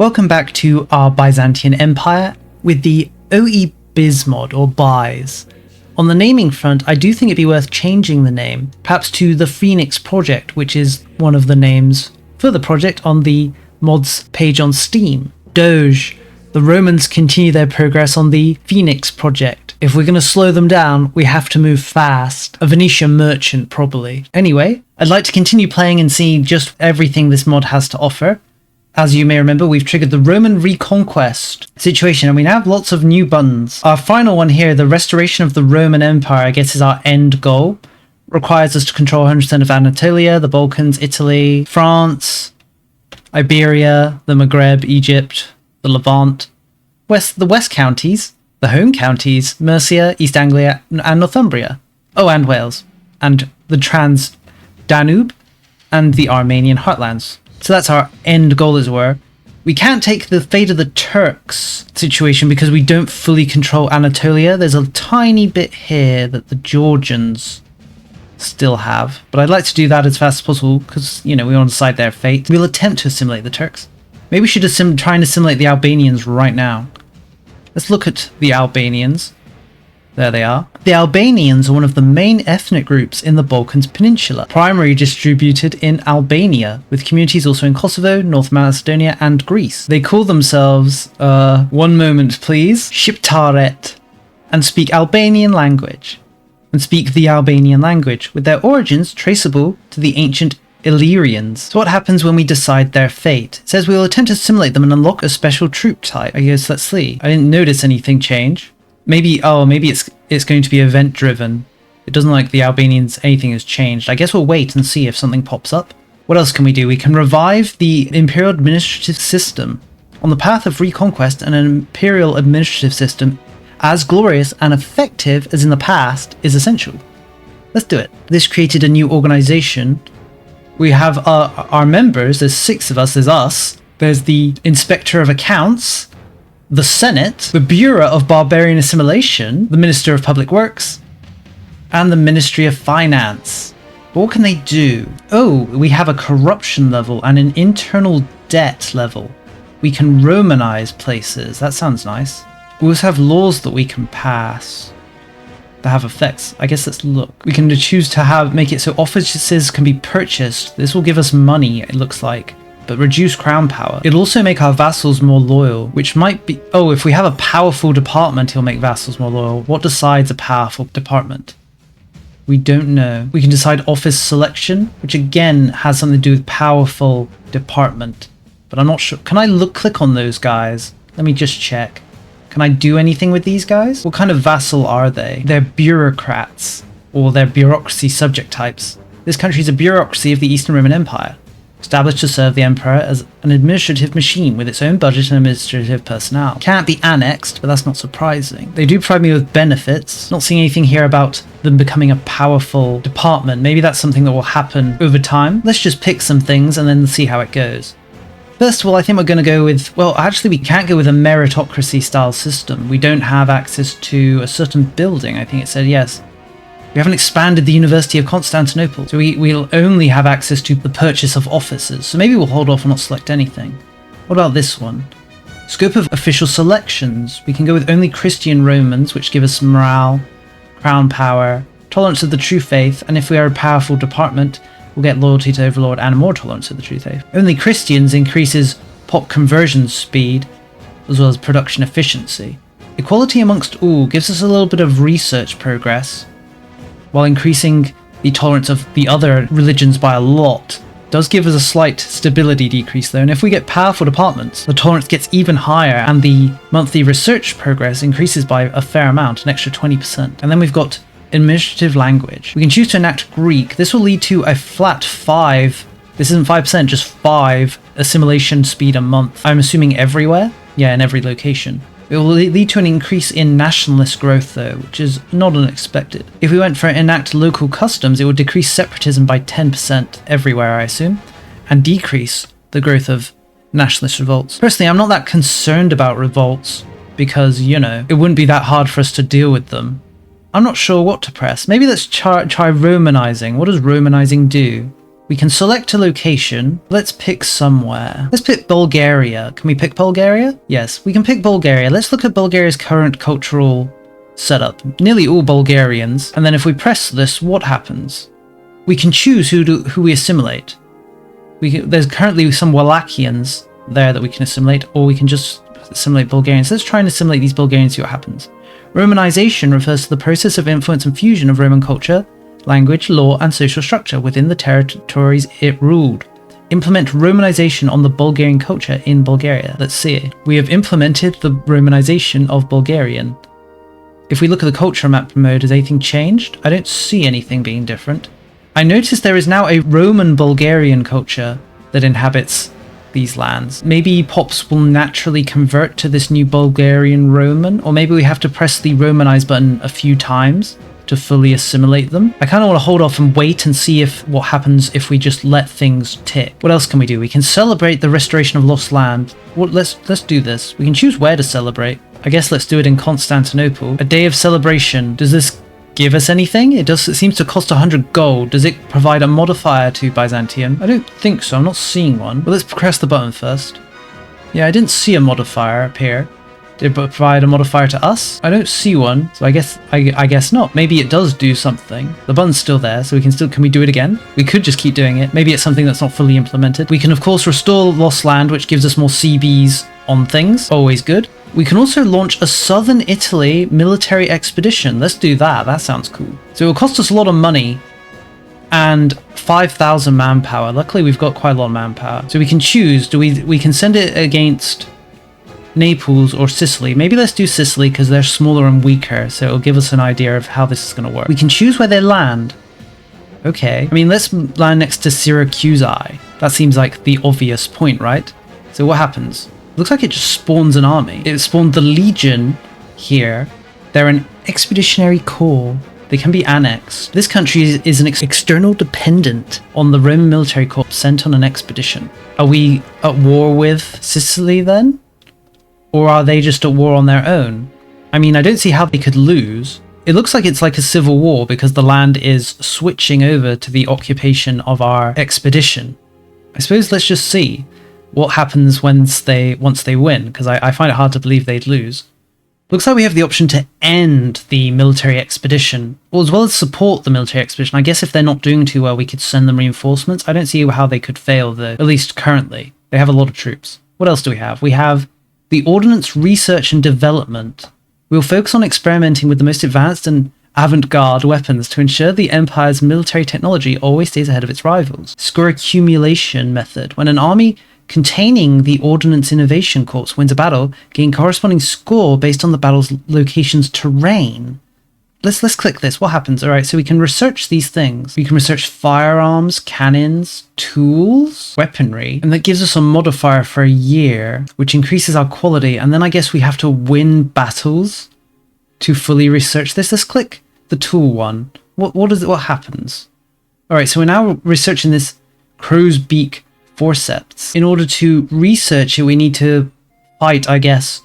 Welcome back to our Byzantine Empire with the OEBYZ mod, or BYZ. On the naming front, I do think it'd be worth changing the name, perhaps to the Phoenix Project, which is one of the names for the project on the mods page on Steam. Doge. The Romans continue their progress on the Phoenix Project. If we're going to slow them down, we have to move fast. A Venetian merchant, probably. Anyway, I'd like to continue playing and see just everything this mod has to offer. As you may remember, we've triggered the Roman Reconquest situation, and we now have lots of new buttons. Our final one here, the restoration of the Roman Empire, I guess is our end goal. Requires us to control 100% of Anatolia, the Balkans, Italy, France, Iberia, the Maghreb, Egypt, the Levant, the West counties, the home counties, Mercia, East Anglia, and Northumbria. Oh, and Wales, and the Trans-Danube, and the Armenian heartlands. So that's our end goal, as it were. We can't take the fate of the Turks situation because we don't fully control Anatolia. There's a tiny bit here that the Georgians still have, but I'd like to do that as fast as possible because, you know, we want to decide their fate. We'll attempt to assimilate the Turks. Maybe we should try and assimilate the Albanians right now. Let's look at the Albanians. There they are. The Albanians are one of the main ethnic groups in the Balkans Peninsula, primarily distributed in Albania, with communities also in Kosovo, North Macedonia, and Greece. They call themselves, one moment please, Shqiptaret, and speak Albanian language. With their origins traceable to the ancient Illyrians. So what happens when we decide their fate? It says we will attempt to assimilate them and unlock a special troop type. I guess let's see. I didn't notice anything change. Maybe it's going to be event driven. It doesn't look like the Albanians anything has changed. I guess we'll wait and see if something pops up. What else can we do? We can revive the imperial administrative system. On the path of reconquest, and an imperial administrative system as glorious and effective as in the past is essential. Let's do it. This created a new organization. We have our members. There's 6 of us. There's us. There's the Inspector of Accounts, the Senate, the Bureau of Barbarian Assimilation, the Minister of Public Works, and the Ministry of Finance. But what can they do? Oh, we have a corruption level and an internal debt level. We can Romanize places. That sounds nice. We also have laws that we can pass that have effects. I guess let's look. We can choose to make it so offices can be purchased. This will give us money, it looks like, but reduce crown power. It'll also make our vassals more loyal, which might be... Oh, if we have a powerful department, it'll make vassals more loyal. What decides a powerful department? We don't know. We can decide office selection, which again has something to do with powerful department, but I'm not sure. Can I click on those guys? Let me just check. Can I do anything with these guys? What kind of vassal are they? They're bureaucrats, or they're bureaucracy subject types. This country is a bureaucracy of the Eastern Roman Empire, established to serve the emperor as an administrative machine with its own budget and administrative personnel. Can't be annexed, but that's not surprising. They do provide me with benefits. Not seeing anything here about them becoming a powerful department. Maybe that's something that will happen over time. Let's just pick some things and then see how it goes. First of all, I think we're going to go with, well, actually we can't go with a meritocracy style system. We don't have access to a certain building. I think it said yes. We haven't expanded the University of Constantinople, so we'll only have access to the purchase of offices. So maybe we'll hold off and not select anything. What about this one? Scope of official selections. We can go with only Christian Romans, which give us morale, crown power, tolerance of the true faith, and if we are a powerful department, we'll get loyalty to Overlord and more tolerance of the true faith. Only Christians increases pop conversion speed, as well as production efficiency. Equality amongst all gives us a little bit of research progress, while increasing the tolerance of the other religions by a lot. Does give us a slight stability decrease though, and if we get powerful departments, the tolerance gets even higher and the monthly research progress increases by a fair amount, an extra 20%. And then we've got administrative language. We can choose to enact Greek. This will lead to a flat 5, this isn't 5%, just 5 assimilation speed a month. I'm assuming everywhere? Yeah, in every location. It will lead to an increase in nationalist growth though, which is not unexpected. If we went for enact local customs, it would decrease separatism by 10% everywhere, I assume, and decrease the growth of nationalist revolts. Personally, I'm not that concerned about revolts because, you know, it wouldn't be that hard for us to deal with them. I'm not sure what to press. Maybe let's try Romanizing. What does Romanizing do? We can select a location. Let's pick somewhere. Let's pick Bulgaria. Can we pick Bulgaria? Yes, we can pick Bulgaria. Let's look at Bulgaria's current cultural setup. Nearly all Bulgarians. And then if we press this, what happens? We can choose who we assimilate. There's currently some Wallachians there that we can assimilate, or we can just assimilate Bulgarians. Let's try and assimilate these Bulgarians, see what happens. Romanization refers to the process of influence and fusion of Roman culture, language, law, and social structure within the territories it ruled. Implement Romanization on the Bulgarian culture in Bulgaria. Let's see. We have implemented the Romanization of Bulgarian. If we look at the culture map mode, has anything changed? I don't see anything being different. I notice there is now a Roman Bulgarian culture that inhabits these lands. Maybe Pops will naturally convert to this new Bulgarian Roman, or maybe we have to press the Romanize button a few times to fully assimilate them. I kind of want to hold off and wait and see what happens if we just let things tick. What else can we do? We can celebrate the restoration of lost land. Well, let's do this. We can choose where to celebrate. I guess let's do it in Constantinople. A day of celebration. Does this give us anything? It seems to cost 100 gold. Does it provide a modifier to Byzantium? I don't think so. I'm not seeing one. But let's press the button first. Yeah, I didn't see a modifier appear. Did it provide a modifier to us? I don't see one, so I guess not. Maybe it does do something. The button's still there, so can we do it again? We could just keep doing it. Maybe it's something that's not fully implemented. We can of course restore lost land, which gives us more CBs on things. Always good. We can also launch a southern Italy military expedition. Let's do that. That sounds cool. So it will cost us a lot of money and 5,000 manpower. Luckily, we've got quite a lot of manpower. So we can choose. We can send it against Naples or Sicily. Maybe let's do Sicily because they're smaller and weaker, so it'll give us an idea of how this is going to work. We can choose where they land. Okay. I mean, let's land next to Syracuse. That seems like the obvious point, right? So what happens? Looks like it just spawns an army. It spawned the Legion here. They're an expeditionary corps. They can be annexed. This country is an external dependent on the Roman military corps sent on an expedition. Are we at war with Sicily then? Or are they just at war on their own? I mean, I don't see how they could lose. It looks like it's like a civil war because the land is switching over to the occupation of our expedition. I suppose let's just see what happens once they win, because I find it hard to believe they'd lose. Looks like we have the option to end the military expedition, or as well as support the military expedition. I guess if they're not doing too well, we could send them reinforcements. I don't see how they could fail, though, at least currently. They have a lot of troops. What else do we have? We have the Ordnance Research and Development. We'll focus on experimenting with the most advanced and avant-garde weapons to ensure the Empire's military technology always stays ahead of its rivals. Score accumulation method. When an army containing the Ordnance Innovation Corps wins a battle, gain corresponding score based on the battle's location's terrain. Let's click this. What happens? All right, so we can research these things. We can research firearms, cannons, tools, weaponry, and that gives us a modifier for a year, which increases our quality. And then I guess we have to win battles to fully research this. Let's click the tool one. What happens? All right, so we're now researching this crow's beak forceps. In order to research it, we need to fight, I guess,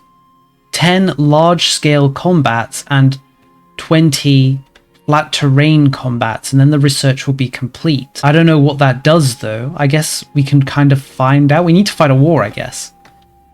10 large-scale combats and 20 flat terrain combats, and then the research will be complete. I don't know what that does though. I guess we can kind of find out. We need to fight a war, I guess.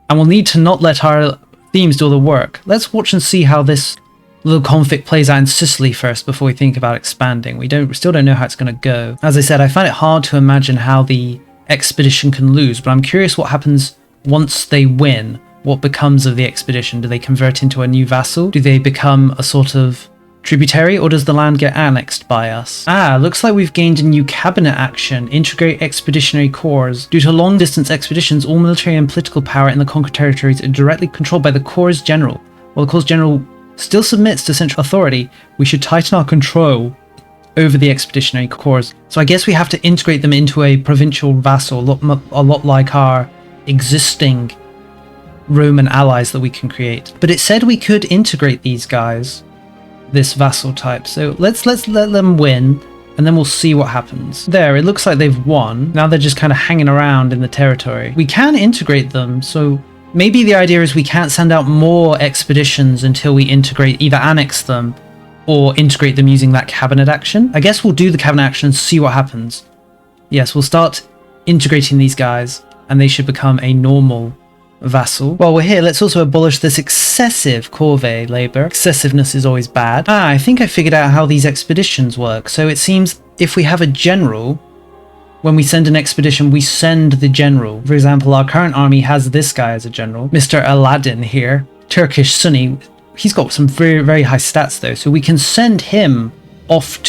And we'll need to not let our themes do all the work. Let's watch and see how this little conflict plays out in Sicily first before we think about expanding. We still don't know how it's going to go. As I said, I find it hard to imagine how the expedition can lose, but I'm curious what happens once they win. What becomes of the expedition? Do they convert into a new vassal? Do they become a sort of tributary, or does the land get annexed by us? Looks like we've gained a new cabinet action. Integrate expeditionary corps. Due to long-distance expeditions, all military and political power in the conquered territories are directly controlled by the corps general. While the corps general still submits to central authority, we should tighten our control over the expeditionary corps. So I guess we have to integrate them into a provincial vassal, a lot like our existing Roman allies that we can create. But it said we could integrate these guys, this vassal type. So let's let them win, and then we'll see what happens. There, it looks like they've won. Now they're just kind of hanging around in the territory. We can integrate them, so maybe the idea is we can't send out more expeditions until we either annex them or integrate them using that cabinet action. I guess we'll do the cabinet action and see what happens. Yes, we'll start integrating these guys, and they should become a normal vassal. While we're here, let's also abolish this excessive corvée labor. Excessiveness is always bad. I think I figured out how these expeditions work. So it seems if we have a general, when we send an expedition, we send the general. For example, our current army has this guy as a general, Mr. Aladdin here, Turkish Sunni. He's got some very, very high stats though, so we can send him off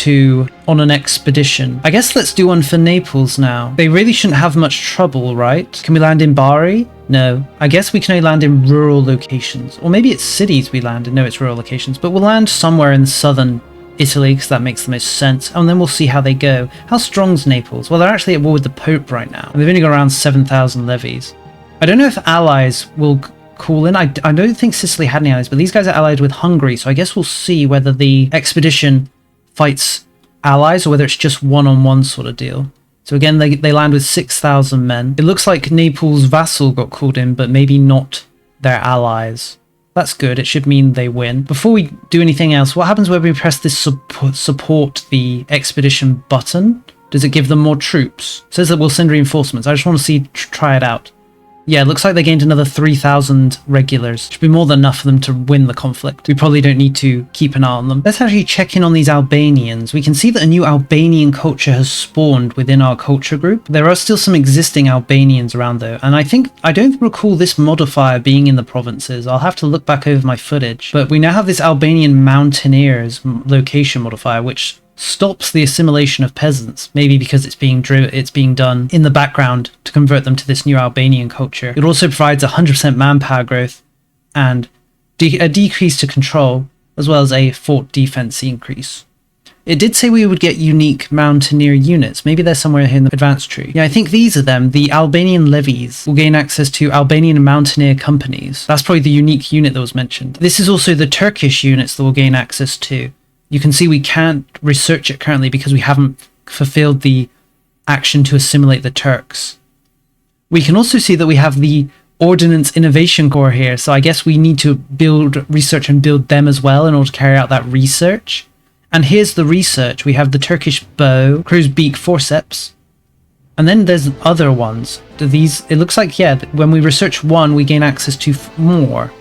on an expedition. I guess let's do one for Naples now. They really shouldn't have much trouble, right? Can we land in Bari? No. I guess we can only land in rural locations. Or maybe it's cities we land in. No, it's rural locations. But we'll land somewhere in southern Italy because that makes the most sense. And then we'll see how they go. How strong's Naples? Well, they're actually at war with the Pope right now. And they've only got around 7,000 levies. I don't know if allies will call in. I don't think Sicily had any allies, but these guys are allied with Hungary. So I guess we'll see whether the expedition fights allies or whether it's just one-on-one sort of deal. So again, they land with 6,000 men. It looks like Naples' vassal got called in, but maybe not their allies. That's good. It should mean they win. Before we do anything else, what happens when we press this support the expedition button? Does it give them more troops? It says that we'll send reinforcements. I just want to see, try it out. Yeah, it looks like they gained another 3,000 regulars. Should be more than enough for them to win the conflict. We probably don't need to keep an eye on them. Let's actually check in on these Albanians. We can see that a new Albanian culture has spawned within our culture group. There are still some existing Albanians around though, and I don't recall this modifier being in the provinces. I'll have to look back over my footage. But we now have this Albanian mountaineers location modifier, which stops the assimilation of peasants, maybe because it's being done in the background to convert them to this new Albanian culture. It also provides 100% manpower growth and a decrease to control, as well as a fort defense increase. It did say we would get unique mountaineer units. Maybe they're somewhere here in the advanced tree. Yeah, I think these are them. The Albanian levies will gain access to Albanian mountaineer companies. That's probably the unique unit that was mentioned. This is also the Turkish units that will gain access to. You can see we can't research it currently because we haven't fulfilled the action to assimilate the Turks. We can also see that we have the Ordnance Innovation Corps here, so I guess we need to research and build them as well in order to carry out that research. And here's the research. We have the Turkish bow, crow's beak forceps, and then there's other ones. It looks like, yeah, when we research one, we gain access to more.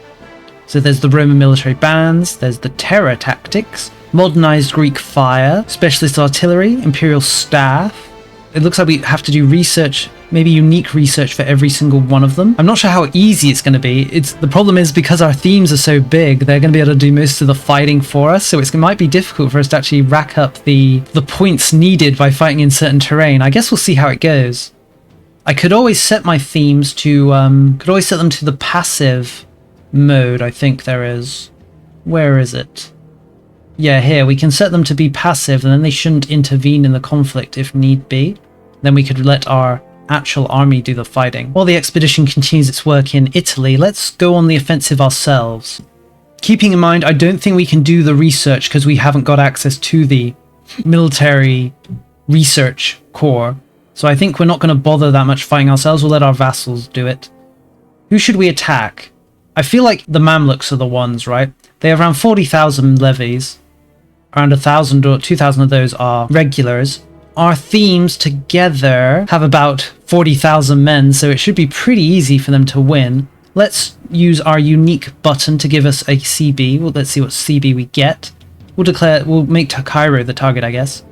So there's the Roman military bands, there's the terror tactics, modernized Greek fire, specialist artillery, imperial staff. It looks like we have to do research, maybe unique research for every single one of them. I'm not sure how easy it's going to be. The problem is because our themes are so big, they're going to be able to do most of the fighting for us, so it might be difficult for us to actually rack up the points needed by fighting in certain terrain. I guess we'll see how it goes. I could always set my themes to, set them to the passive mode, I think there is. Where is it? Yeah, here, we can set them to be passive and then they shouldn't intervene in the conflict if need be. Then we could let our actual army do the fighting. While the expedition continues its work in Italy, let's go on the offensive ourselves. Keeping in mind, I don't think we can do the research because we haven't got access to the military research corps. So I think we're not going to bother that much fighting ourselves. We'll let our vassals do it. Who should we attack? I feel like the Mamluks are the ones, right? They have around 40,000 levies. Around 1,000 or 2,000 of those are regulars. Our themes together have about 40,000 men, so it should be pretty easy for them to win. Let's use our unique button to give us a CB. Well, let's see what CB we get. We'll make Cairo the target, I guess.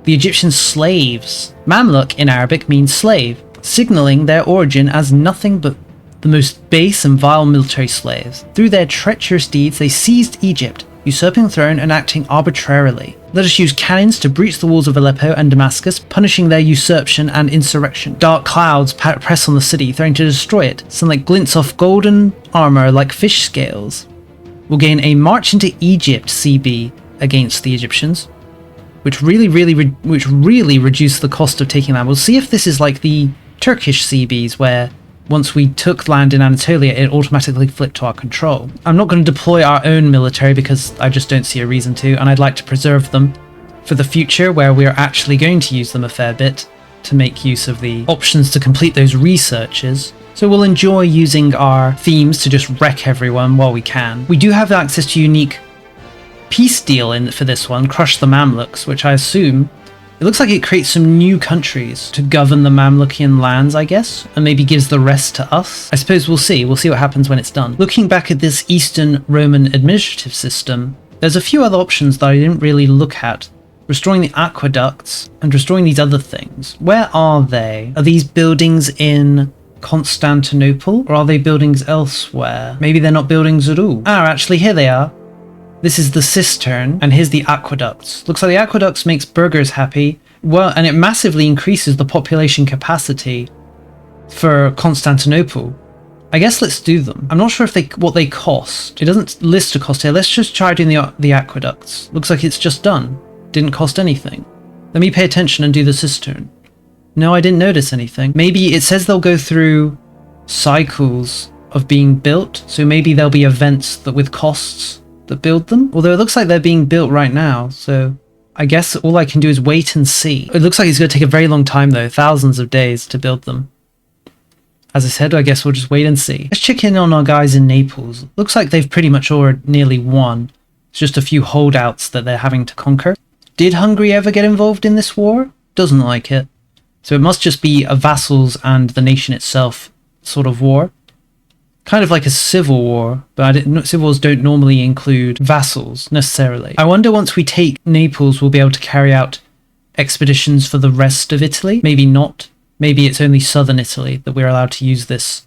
The Egyptian slaves. Mamluk in Arabic means slave, signaling their origin as nothing but the most base and vile military slaves. Through their treacherous deeds, they seized Egypt, usurping the throne and acting arbitrarily. Let us use cannons to breach the walls of Aleppo and Damascus, punishing their usurpation and insurrection. Dark clouds press on the city, threatening to destroy it. Sunlight glints off golden armor like fish scales. We'll gain a march into Egypt CB against the Egyptians, which really reduce the cost of taking land. We'll see if this is like the Turkish CBs, where once we took land in Anatolia, it automatically flipped to our control. I'm not going to deploy our own military because I just don't see a reason to, and I'd like to preserve them for the future where we are actually going to use them a fair bit to make use of the options to complete those researches. So we'll enjoy using our themes to just wreck everyone while we can. We do have access to unique peace deal for this one, Crush the Mamluks, which I assume It looks like it creates some new countries to govern the Mamlukian lands, I guess, and maybe gives the rest to us. I suppose we'll see. We'll see what happens when it's done. Looking back at this Eastern Roman administrative system, there's a few other options that I didn't really look at. Restoring the aqueducts and restoring these other things. Where are they? Are these buildings in Constantinople, or are they buildings elsewhere? Maybe they're not buildings at all. Ah, actually, here they are. This is the cistern, and here's the aqueducts. Looks like the aqueducts makes burghers happy. Well, and it massively increases the population capacity for Constantinople. I guess let's do them. I'm not sure if what they cost. It doesn't list a cost here. Let's just try doing the aqueducts. Looks like it's just done. Didn't cost anything. Let me pay attention and do the cistern. No, I didn't notice anything. Maybe it says they'll go through cycles of being built, so maybe there'll be events that with costs that build them. Although it looks like they're being built right now, so I guess all I can do is wait and see. It looks like it's going to take a very long time though, thousands of days to build them. As I said, I guess we'll just wait and see. Let's check in on our guys in Naples. Looks like they've pretty much already nearly won. It's just a few holdouts that they're having to conquer. Did Hungary ever get involved in this war? Doesn't like it. So it must just be a vassals and the nation itself sort of war. Kind of like a civil war, but civil wars don't normally include vassals necessarily. I wonder once we take Naples, we'll be able to carry out expeditions for the rest of Italy. Maybe not. Maybe it's only southern Italy that we're allowed to use this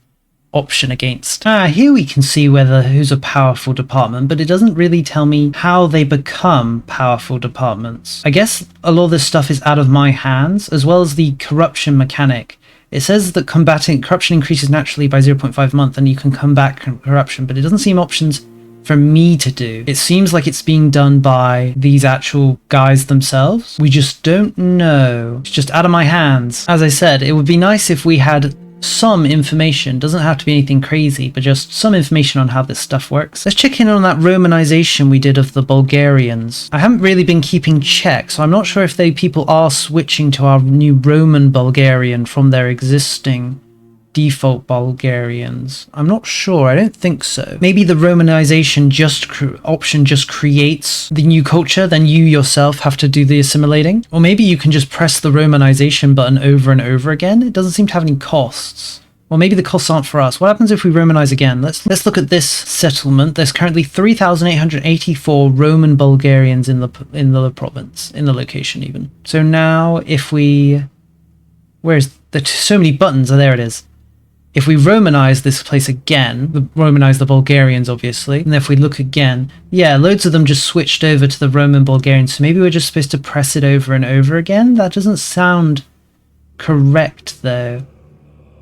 option against. Here we can see who's a powerful department, but it doesn't really tell me how they become powerful departments. I guess a lot of this stuff is out of my hands, as well as the corruption mechanic. It says that combating corruption increases naturally by 0.5 month and you can combat corruption, but it doesn't seem options for me to do. It seems like it's being done by these actual guys themselves. We just don't know. It's just out of my hands. As I said, it would be nice if we had some information. Doesn't have to be anything crazy, but just some information on how this stuff works. Let's check in on that Romanization we did of the Bulgarians. I haven't really been keeping check, so I'm not sure if people are switching to our new Roman Bulgarian from their existing default Bulgarians. I'm not sure. I don't think so. Maybe the Romanization option just creates the new culture, then you yourself have to do the assimilating. Or maybe you can just press the Romanization button over and over again. It doesn't seem to have any costs. Well, maybe the costs aren't for us. What happens if we Romanize again? Let's look at this settlement. There's currently 3,884 Roman Bulgarians in the province, in the location even. So now if we... There's so many buttons. Oh, there it is. If we Romanize this place again, Romanize the Bulgarians, obviously, and if we look again, yeah, loads of them just switched over to the Roman Bulgarians, so maybe we're just supposed to press it over and over again? That doesn't sound correct, though.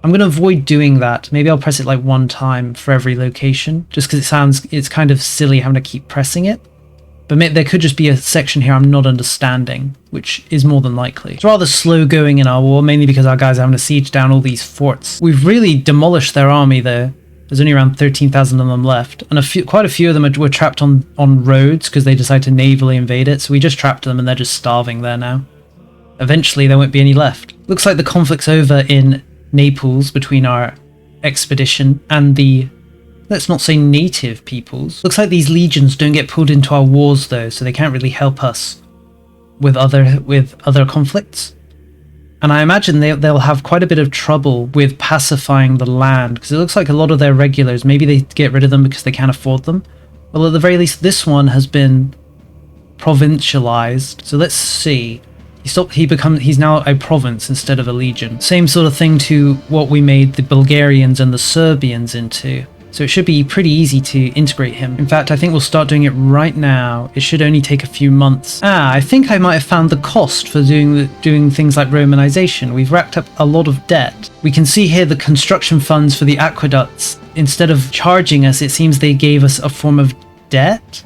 I'm going to avoid doing that. Maybe I'll press it like one time for every location, just because it's kind of silly having to keep pressing it. But there could just be a section here I'm not understanding, which is more than likely. It's rather slow going in our war, mainly because our guys are having to siege down all these forts. We've really demolished their army though. There's only around 13,000 of them left. And quite a few of them were trapped on roads because they decided to navally invade it. So we just trapped them and they're just starving there now. Eventually there won't be any left. Looks like the conflict's over in Naples between our expedition and the... let's not say native peoples. Looks like these legions don't get pulled into our wars though, so they can't really help us with other conflicts. And I imagine they'll have quite a bit of trouble with pacifying the land, because it looks like a lot of their regulars, maybe they get rid of them because they can't afford them. Well, at the very least, this one has been provincialized. So let's see. He's now a province instead of a legion. Same sort of thing to what we made the Bulgarians and the Serbians into. So it should be pretty easy to integrate him. In fact, I think we'll start doing it right now. It should only take a few months. I think I might have found the cost for doing things like Romanization. We've racked up a lot of debt. We can see here the construction funds for the aqueducts. Instead of charging us, it seems they gave us a form of debt.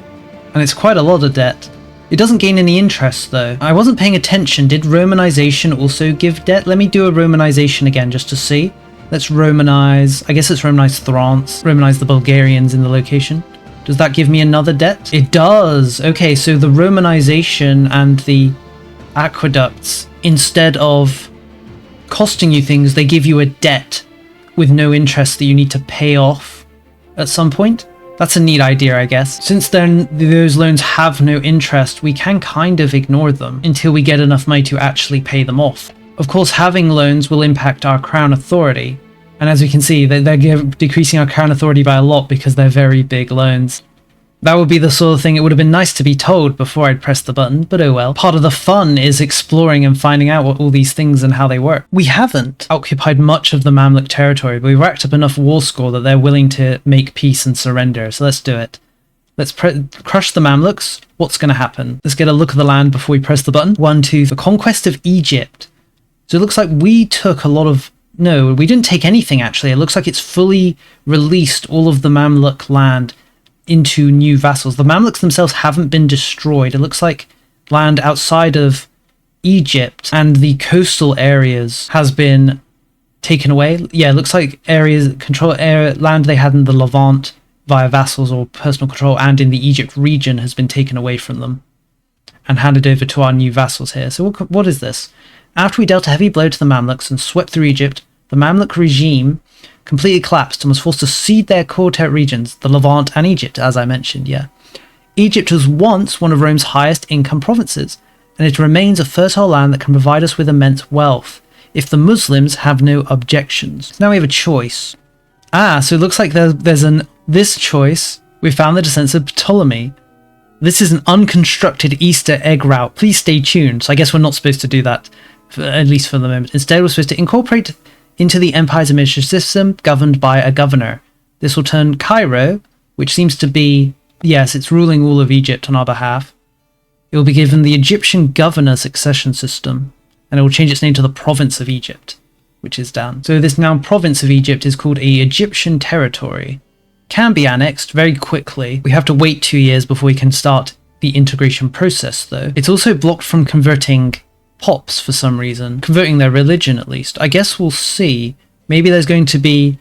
And it's quite a lot of debt. It doesn't gain any interest though. I wasn't paying attention. Did Romanization also give debt? Let me do a Romanization again just to see. Let's Romanize, I guess let's Romanize Thrace, Romanize the Bulgarians in the location. Does that give me another debt? It does! Okay, so the Romanization and the aqueducts, instead of costing you things, they give you a debt with no interest that you need to pay off at some point. That's a neat idea, I guess. Since then those loans have no interest, we can kind of ignore them until we get enough money to actually pay them off. Of course, having loans will impact our crown authority, and as we can see, they're decreasing our crown authority by a lot because they're very big loans. That would be the sort of thing it would have been nice to be told before I'd pressed the button, but oh well. Part of the fun is exploring and finding out what all these things and how they work. We haven't occupied much of the Mamluk territory, but we've racked up enough war score that they're willing to make peace and surrender, so let's do it. Let's crush the Mamluks. What's going to happen? Let's get a look at the land before we press the button. 1, 2, the conquest of Egypt. So it looks like we took a lot of... No, we didn't take anything actually. It looks like it's fully released all of the Mamluk land into new vassals. The Mamluks themselves haven't been destroyed. It looks like land outside of Egypt and the coastal areas has been taken away. Yeah, it looks like land they had in the Levant via vassals or personal control and in the Egypt region has been taken away from them and handed over to our new vassals here. So what is this? After we dealt a heavy blow to the Mamluks and swept through Egypt, the Mamluk regime completely collapsed and was forced to cede their core regions, the Levant and Egypt, as I mentioned, yeah. Egypt was once one of Rome's highest income provinces, and it remains a fertile land that can provide us with immense wealth, if the Muslims have no objections. So now we have a choice. So it looks like this choice, we found the descendants of Ptolemy. This is an unconstructed Easter egg route. Please stay tuned. So I guess we're not supposed to do that, at least for the moment. Instead, we're supposed to incorporate into the empire's administrative system governed by a governor. This will turn Cairo, which seems to be, yes, it's ruling all of Egypt on our behalf. It will be given the Egyptian governor succession system, and it will change its name to the province of Egypt, which is down. So this now province of Egypt is called a Egyptian territory. Can be annexed very quickly. We have to wait 2 years before we can start the integration process though. It's also blocked from converting Pops for some reason, converting their religion at least. I guess we'll see. Maybe there's going to be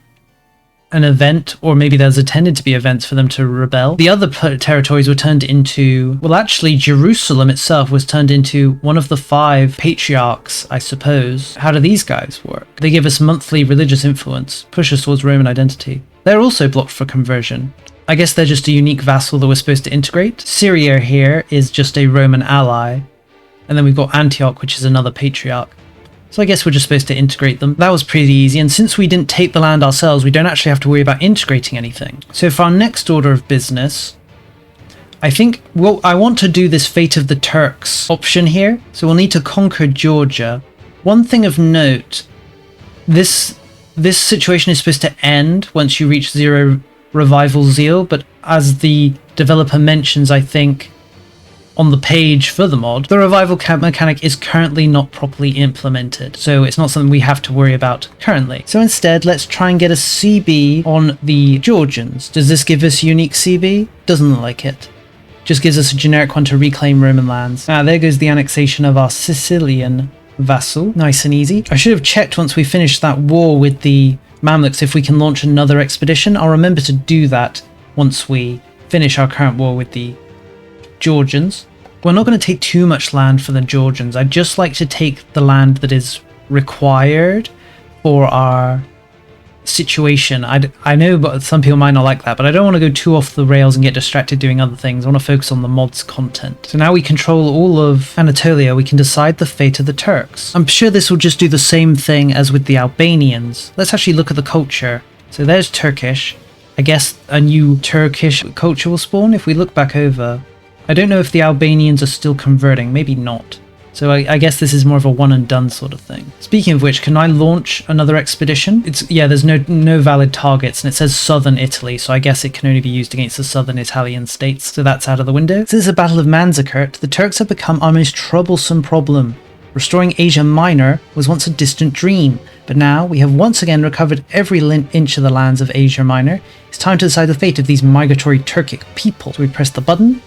an event, or maybe there's intended to be events for them to rebel. The other territories were turned into, well actually Jerusalem itself was turned into one of the 5 patriarchs, I suppose. How do these guys work? They give us monthly religious influence, push us towards Roman identity. They're also blocked for conversion. I guess they're just a unique vassal that we're supposed to integrate. Syria here is just a Roman ally. And then we've got Antioch, which is another patriarch. So I guess we're just supposed to integrate them. That was pretty easy, and since we didn't take the land ourselves, we don't actually have to worry about integrating anything. So for our next order of business, I think, well, I want to do this Fate of the Turks option here. So we'll need to conquer Georgia. One thing of note, this situation is supposed to end once you reach 0 revival zeal, but as the developer mentions, I think, on the page for the mod, the revival camp mechanic is currently not properly implemented, so it's not something we have to worry about currently. So instead, let's try and get a CB on the Georgians. Does this give us unique CB? Doesn't look like it. Just gives us a generic one to reclaim Roman lands. There goes the annexation of our Sicilian vassal. Nice and easy. I should have checked once we finished that war with the Mamluks if we can launch another expedition. I'll remember to do that once we finish our current war with the Georgians. We're not going to take too much land for the Georgians. I'd just like to take the land that is required for our situation. I know but some people might not like that, but I don't want to go too off the rails and get distracted doing other things. I want to focus on the mod's content. So now we control all of Anatolia, we can decide the fate of the Turks. I'm sure this will just do the same thing as with the Albanians. Let's actually look at the culture. So there's Turkish. I guess a new Turkish culture will spawn if we look back over. I don't know if the Albanians are still converting, maybe not. So I guess this is more of a one and done sort of thing. Speaking of which, can I launch another expedition? Yeah, there's no valid targets, and it says southern Italy, so I guess it can only be used against the southern Italian states, so that's out of the window. Since the Battle of Manzikert, the Turks have become our most troublesome problem. Restoring Asia Minor was once a distant dream, but now we have once again recovered every inch of the lands of Asia Minor. It's time to decide the fate of these migratory Turkic people. So we press the button.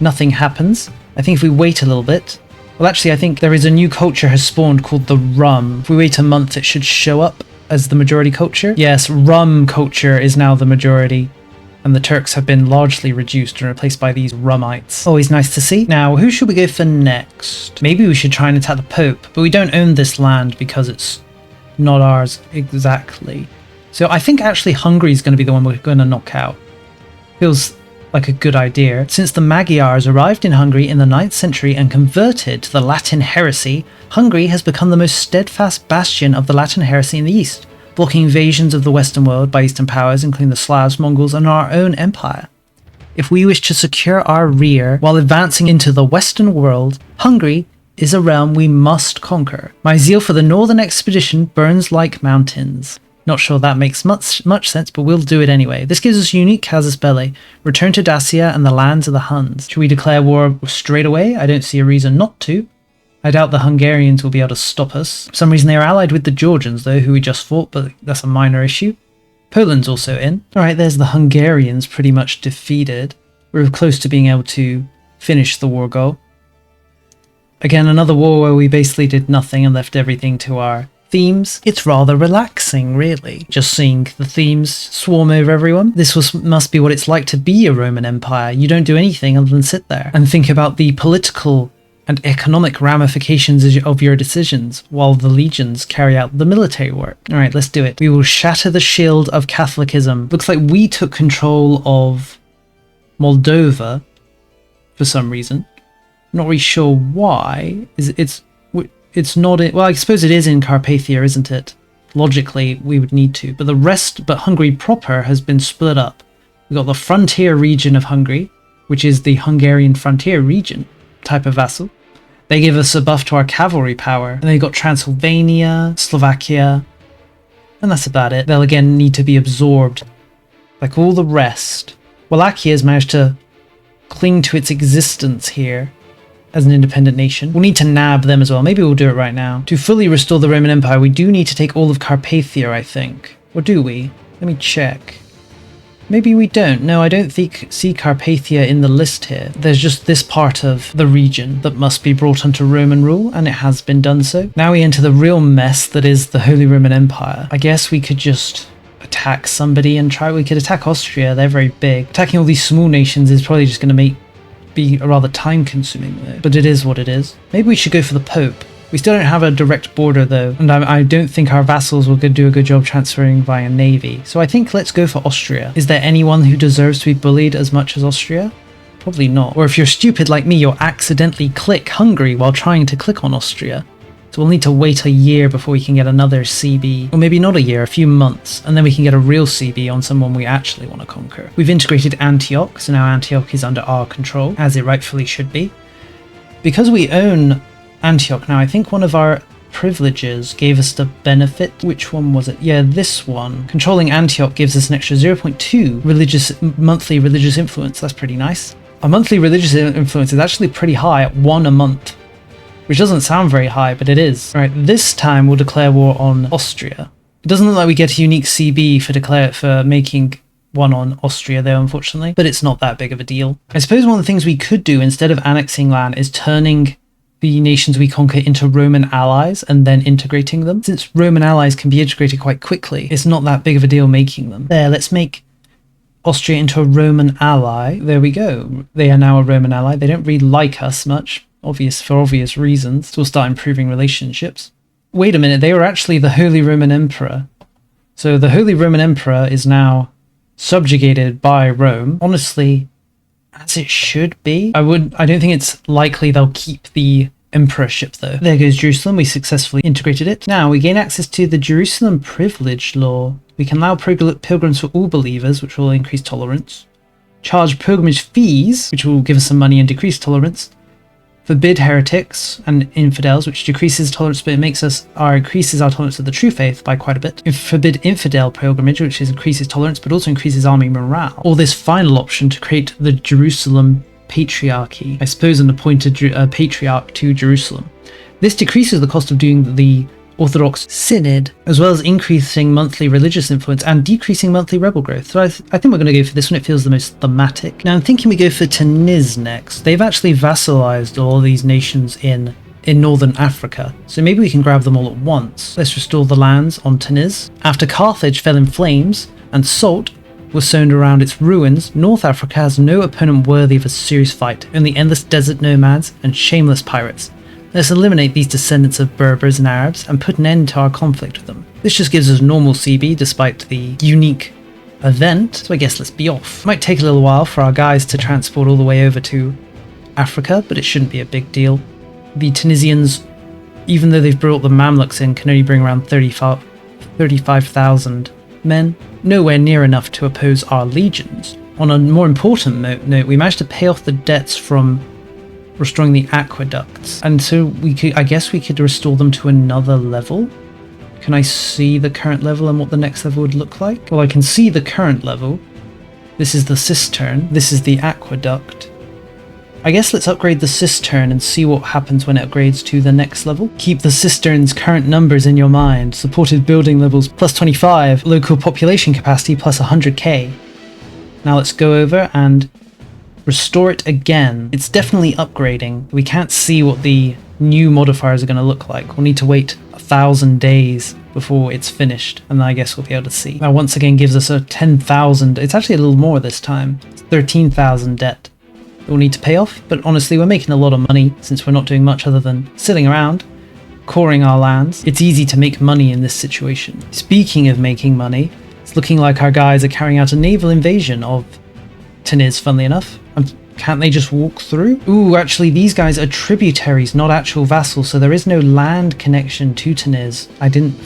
Nothing happens. I think if we wait a little bit... Well, actually, I think there is a new culture has spawned called the Rum. If we wait a month, it should show up as the majority culture. Yes, Rum culture is now the majority, and the Turks have been largely reduced and replaced by these Rumites. Always nice to see. Now, who should we go for next? Maybe we should try and attack the Pope, but we don't own this land because it's not ours exactly. So I think actually Hungary is going to be the one we're going to knock out. Feels like a good idea. Since the Magyars arrived in Hungary in the 9th century and converted to the Latin heresy, Hungary has become the most steadfast bastion of the Latin heresy in the east, blocking invasions of the Western world by Eastern powers, including the Slavs, Mongols, and our own empire. If we wish to secure our rear while advancing into the Western world, Hungary is a realm we must conquer. My zeal for the northern expedition burns like mountains. Not sure that makes much sense, but we'll do it anyway. This gives us unique casus belli, return to Dacia and the lands of the Huns. Should we declare war straight away? I don't see a reason not to. I doubt the Hungarians will be able to stop us. For some reason they are allied with the Georgians though, who we just fought, but that's a minor issue. Poland's also in. Alright, there's the Hungarians pretty much defeated. We're close to being able to finish the war goal. Again, another war where we basically did nothing and left everything to our themes. It's rather relaxing, really, just seeing the themes swarm over everyone. This must be what it's like to be a Roman Empire. You don't do anything other than sit there and think about the political and economic ramifications of your decisions, while the legions carry out the military work. Alright, let's do it. We will shatter the shield of Catholicism. Looks like we took control of Moldova for some reason. Not really sure why. It's not in, well, I suppose it is in Carpathia, isn't it? Logically, we would need to. But Hungary proper has been split up. We've got the frontier region of Hungary, which is the Hungarian frontier region type of vassal. They give us a buff to our cavalry power. And then you've got Transylvania, Slovakia, and that's about it. They'll again need to be absorbed, like all the rest. Wallachia has managed to cling to its existence here as an independent nation. We'll need to nab them as well. Maybe we'll do it right now. To fully restore the Roman Empire, we do need to take all of Carpathia, I think. Or do we? Let me check. Maybe we don't. No, I don't see Carpathia in the list here. There's just this part of the region that must be brought under Roman rule, and it has been done so. Now we enter the real mess that is the Holy Roman Empire. I guess we could just attack somebody and try. We could attack Austria. They're very big. Attacking all these small nations is probably just going to be rather time consuming though, but it is what it is. Maybe we should go for the Pope. We still don't have a direct border though, and I don't think our vassals will do a good job transferring via navy, so I think let's go for Austria. Is there anyone who deserves to be bullied as much as Austria? Probably not. Or if you're stupid like me, you'll accidentally click Hungary while trying to click on Austria. So we'll need to wait a year before we can get another CB. Or maybe not a year, a few months. And then we can get a real CB on someone we actually want to conquer. We've integrated Antioch, so now Antioch is under our control, as it rightfully should be. Because we own Antioch now, I think one of our privileges gave us the benefit. Which one was it? Yeah, this one. Controlling Antioch gives us an extra 0.2 monthly religious influence. That's pretty nice. Our monthly religious influence is actually pretty high at 1 a month. Which doesn't sound very high, but it is. Right, this time we'll declare war on Austria. It doesn't look like we get a unique CB for making one on Austria though, unfortunately, but it's not that big of a deal. I suppose one of the things we could do instead of annexing land is turning the nations we conquer into Roman allies and then integrating them. Since Roman allies can be integrated quite quickly, it's not that big of a deal making them. There, let's make Austria into a Roman ally. There we go. They are now a Roman ally. They don't really like us much. For obvious reasons, so we'll start improving relationships. Wait a minute, they were actually the Holy Roman Emperor. So the Holy Roman Emperor is now subjugated by Rome. Honestly, as it should be. I don't think it's likely they'll keep the emperorship though. There goes Jerusalem, we successfully integrated it. Now we gain access to the Jerusalem Privilege Law. We can allow pilgrims for all believers, which will increase tolerance. Charge pilgrimage fees, which will give us some money and decrease tolerance. Forbid heretics and infidels, which decreases tolerance, but it increases our tolerance of the true faith by quite a bit. Forbid infidel pilgrimage, which increases tolerance, but also increases army morale. Or this final option to create the Jerusalem Patriarchy. I suppose an appointed patriarch to Jerusalem. This decreases the cost of doing the Orthodox Synod, as well as increasing monthly religious influence and decreasing monthly rebel growth. So I think we're going to go for this one. It feels the most thematic. Now I'm thinking we go for Tunisia next. They've actually vassalized all these nations in northern Africa, so maybe we can grab them all at once. Let's restore the lands on Tunisia. After Carthage fell in flames and salt was sown around its ruins, North Africa has no opponent worthy of a serious fight, only endless desert nomads and shameless pirates. Let's eliminate these descendants of Berbers and Arabs and put an end to our conflict with them. This just gives us normal CB despite the unique event, so I guess let's be off. Might take a little while for our guys to transport all the way over to Africa, but it shouldn't be a big deal. The Tunisians, even though they've brought the Mamluks in, can only bring around 35,000 men, nowhere near enough to oppose our legions. On a more important note, we managed to pay off the debts from restoring the aqueducts, and so I guess we could restore them to another level. Can I see the current level and what the next level would look like? Well, I can see the current level. This is the cistern. This is the aqueduct. I guess let's upgrade the cistern and see what happens when it upgrades to the next level. Keep the cistern's current numbers in your mind. Supported building levels plus 25. Local population capacity plus 100k. Now let's go over and restore it again. It's definitely upgrading. We can't see what the new modifiers are going to look like. We'll need to wait 1,000 days before it's finished, and I guess we'll be able to see. Now once again gives us a 10,000, it's actually a little more this time. It's 13,000 debt that we'll need to pay off, but honestly we're making a lot of money since we're not doing much other than sitting around, coring our lands. It's easy to make money in this situation. Speaking of making money, it's looking like our guys are carrying out a naval invasion of Tunis, funnily enough. Can't they just walk through? Ooh, actually these guys are tributaries, not actual vassals, so there is no land connection to Tunis. I didn't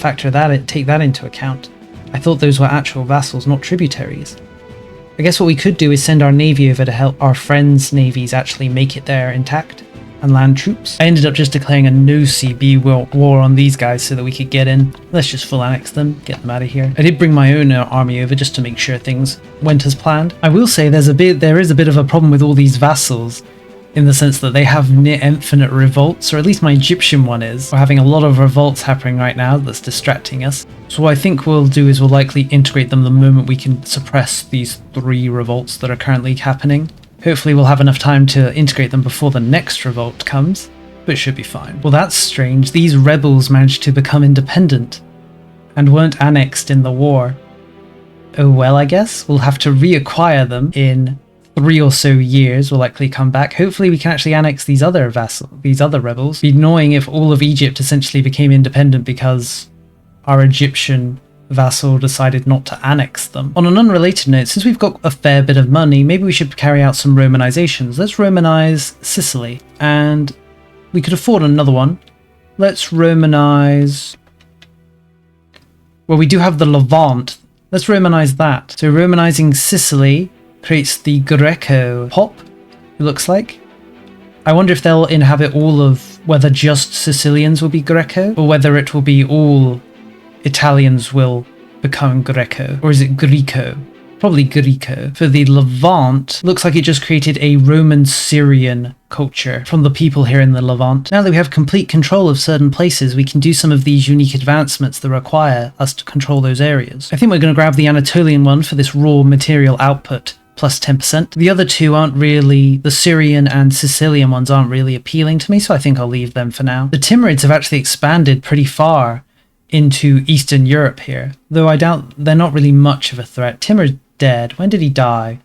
take that into account. I thought those were actual vassals, not tributaries. I guess what we could do is send our navy over to help our friends' navies actually make it there intact and land troops. I ended up just declaring a no-CB war on these guys so that we could get in. Let's just full annex them, get them out of here. I did bring my own army over just to make sure things went as planned. I will say there is a bit of a problem with all these vassals in the sense that they have near infinite revolts, or at least my Egyptian one is. We're having a lot of revolts happening right now that's distracting us. So what I think we'll do is we'll likely integrate them the moment we can suppress these 3 revolts that are currently happening. Hopefully we'll have enough time to integrate them before the next revolt comes, but it should be fine. Well, that's strange. These rebels managed to become independent and weren't annexed in the war. Oh well, I guess. We'll have to reacquire them in 3 or so years. We'll likely come back. Hopefully we can actually annex these other rebels. It'd be annoying if all of Egypt essentially became independent because our Egyptian vassal decided not to annex them. On an unrelated note, since we've got a fair bit of money, maybe we should carry out some Romanizations. Let's Romanize Sicily, and we could afford another one. Let's Romanize... well, we do have the Levant. Let's Romanize that. So Romanizing Sicily creates the Greco pop, it looks like. I wonder if they'll inhabit all of... whether just Sicilians will be Greco, or whether it will be all Italians will become Greco, or is it Greco? Probably Greco. For the Levant, looks like it just created a Roman Syrian culture from the people here in the Levant. Now that we have complete control of certain places, we can do some of these unique advancements that require us to control those areas. I think we're going to grab the Anatolian one for this raw material output, plus 10%. The other two aren't really, the Syrian and Sicilian ones aren't really appealing to me, so I think I'll leave them for now. The Timurids have actually expanded pretty far into Eastern Europe here, though I doubt they're not really much of a threat. Timur's dead. When did he die?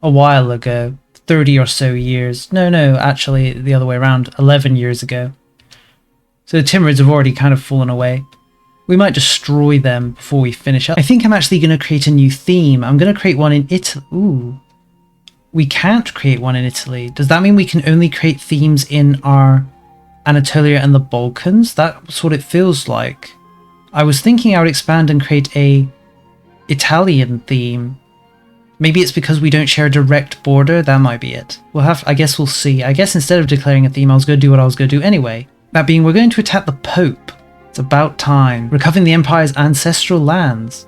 A while ago. 30 or so years. No, actually the other way around. 11 years ago. So the Timurids have already kind of fallen away. We might destroy them before we finish up. I think I'm actually going to create a new theme. I'm going to create one in Italy. Ooh. We can't create one in Italy. Does that mean we can only create themes in our Anatolia and the Balkans? That's what it feels like. I was thinking I would expand and create a Italian theme. Maybe it's because we don't share a direct border. That might be it. I guess we'll see. I guess instead of declaring a theme, I was going to do what I was going to do anyway. That being, we're going to attack the Pope. It's about time. Recovering the Empire's ancestral lands.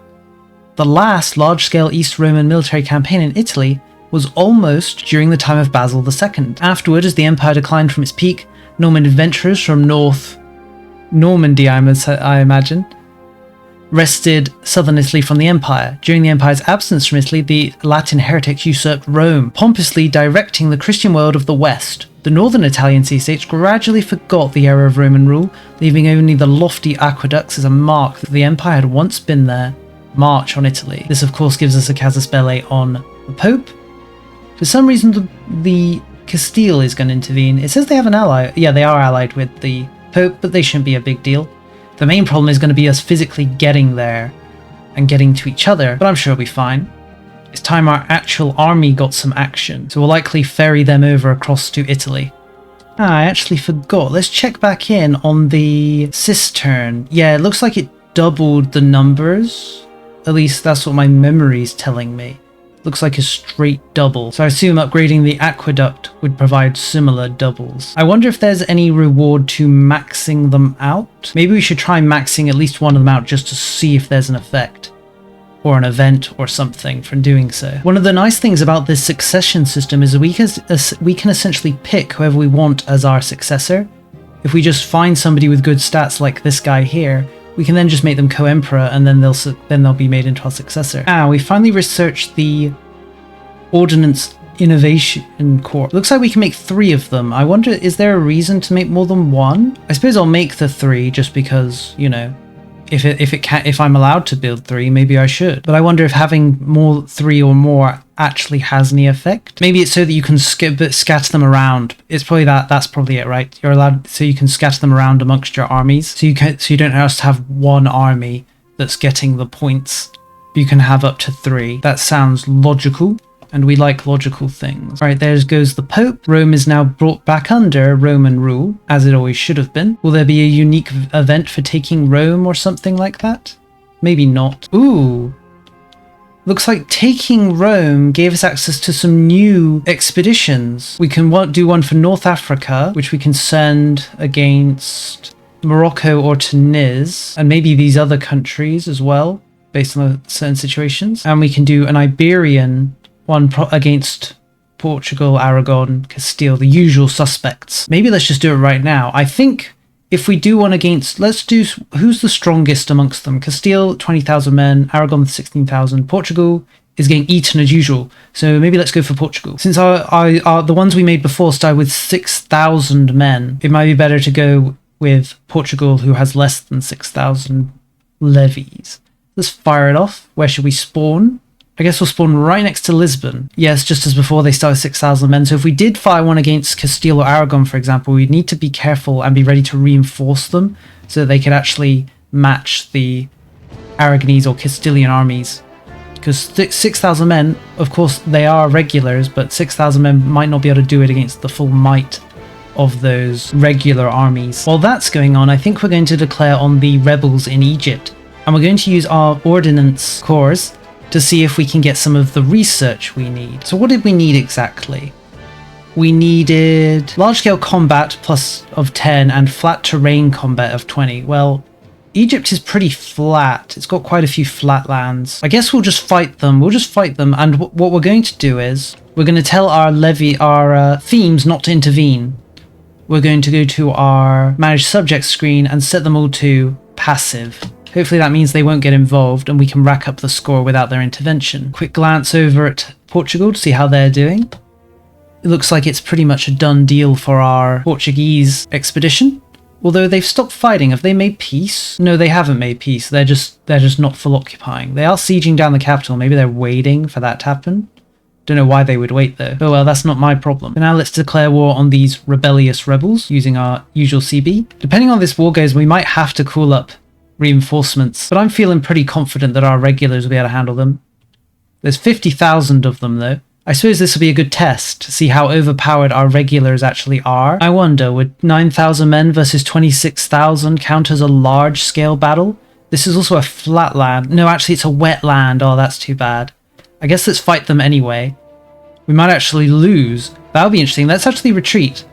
The last large-scale East Roman military campaign in Italy was almost during the time of Basil II. Afterward, as the Empire declined from its peak, Norman adventurers from North Normandy, I imagine, wrested southern Italy from the Empire. During the Empire's absence from Italy, the Latin heretics usurped Rome, pompously directing the Christian world of the West. The northern Italian sea-states gradually forgot the era of Roman rule, leaving only the lofty aqueducts as a mark that the Empire had once been there. March on Italy. This of course gives us a casus belli on the Pope. For some reason the Castile is going to intervene. It says they have an ally. Yeah, they are allied with the Pope, but they shouldn't be a big deal. The main problem is going to be us physically getting there and getting to each other, but I'm sure it'll be fine. It's time our actual army got some action, so we'll likely ferry them over across to Italy. Ah, I actually forgot. Let's check back in on the cistern. Yeah, it looks like it doubled the numbers. At least that's what my memory's telling me. Looks like a straight double. So I assume upgrading the aqueduct would provide similar doubles. I wonder if there's any reward to maxing them out. Maybe we should try maxing at least one of them out just to see if there's an effect or an event or something from doing so. One of the nice things about this succession system is that we can essentially pick whoever we want as our successor. If we just find somebody with good stats like this guy here, we can then just make them co-emperor, and then they'll be made into our successor. Ah, we finally researched the Ordnance Innovation Corps. Looks like we can make 3 of them. I wonder, is there a reason to make more than 1? I suppose I'll make the 3 just because, you know, if I'm allowed to build 3, maybe I should. But I wonder if having 3 or more actually has any effect. Maybe it's so that you can scatter them around. It's probably that's probably it, right? You're allowed, so you can scatter them around amongst your armies. So you don't just have one army that's getting the points. You can have up to 3. That sounds logical. And we like logical things. All right, there goes the Pope. Rome is now brought back under Roman rule, as it always should have been. Will there be a unique event for taking Rome or something like that? Maybe not. Ooh. Looks like taking Rome gave us access to some new expeditions. We can do one for North Africa, which we can send against Morocco or Tunisia, and maybe these other countries as well, based on certain situations. And we can do an Iberian one against Portugal, Aragon, Castile, the usual suspects. Maybe let's just do it right now. I think if we do one against, let's do, who's the strongest amongst them? Castile, 20,000 men, Aragon, 16,000. Portugal is getting eaten as usual. So maybe let's go for Portugal. Since the ones we made before started with 6,000 men, it might be better to go with Portugal, who has less than 6,000 levies. Let's fire it off. Where should we spawn? I guess we'll spawn right next to Lisbon. Yes, just as before, they started 6,000 men. So if we did fire one against Castile or Aragon, for example, we'd need to be careful and be ready to reinforce them so that they could actually match the Aragonese or Castilian armies. Because 6,000 men, of course, they are regulars, but 6,000 men might not be able to do it against the full might of those regular armies. While that's going on, I think we're going to declare on the rebels in Egypt. And we're going to use our ordnance corps to see if we can get some of the research we need. So what did we need exactly? We needed large-scale combat plus of 10 and flat terrain combat of 20. Well, Egypt is pretty flat. It's got quite a few flat lands. I guess we'll just fight them. And what we're going to do is we're going to tell our themes not to intervene. We're going to go to our manage subject screen and set them all to passive. Hopefully that means they won't get involved and we can rack up the score without their intervention. Quick glance over at Portugal to see how they're doing. It looks like it's pretty much a done deal for our Portuguese expedition. Although they've stopped fighting. Have they made peace? No, they haven't made peace. They're just not full occupying. They are sieging down the capital. Maybe they're waiting for that to happen. Don't know why they would wait though. Oh well, that's not my problem. But now let's declare war on these rebellious rebels using our usual CB. Depending on this war goes, we might have to call up reinforcements, but I'm feeling pretty confident that our regulars will be able to handle them. There's 50,000 of them though. I suppose this will be a good test to see how overpowered our regulars actually are. I wonder, would 9,000 men versus 26,000 count as a large-scale battle? This is also a flat land. No, actually it's a wet land. Oh, that's too bad. I guess let's fight them anyway. We might actually lose. That'll be interesting. Let's actually retreat.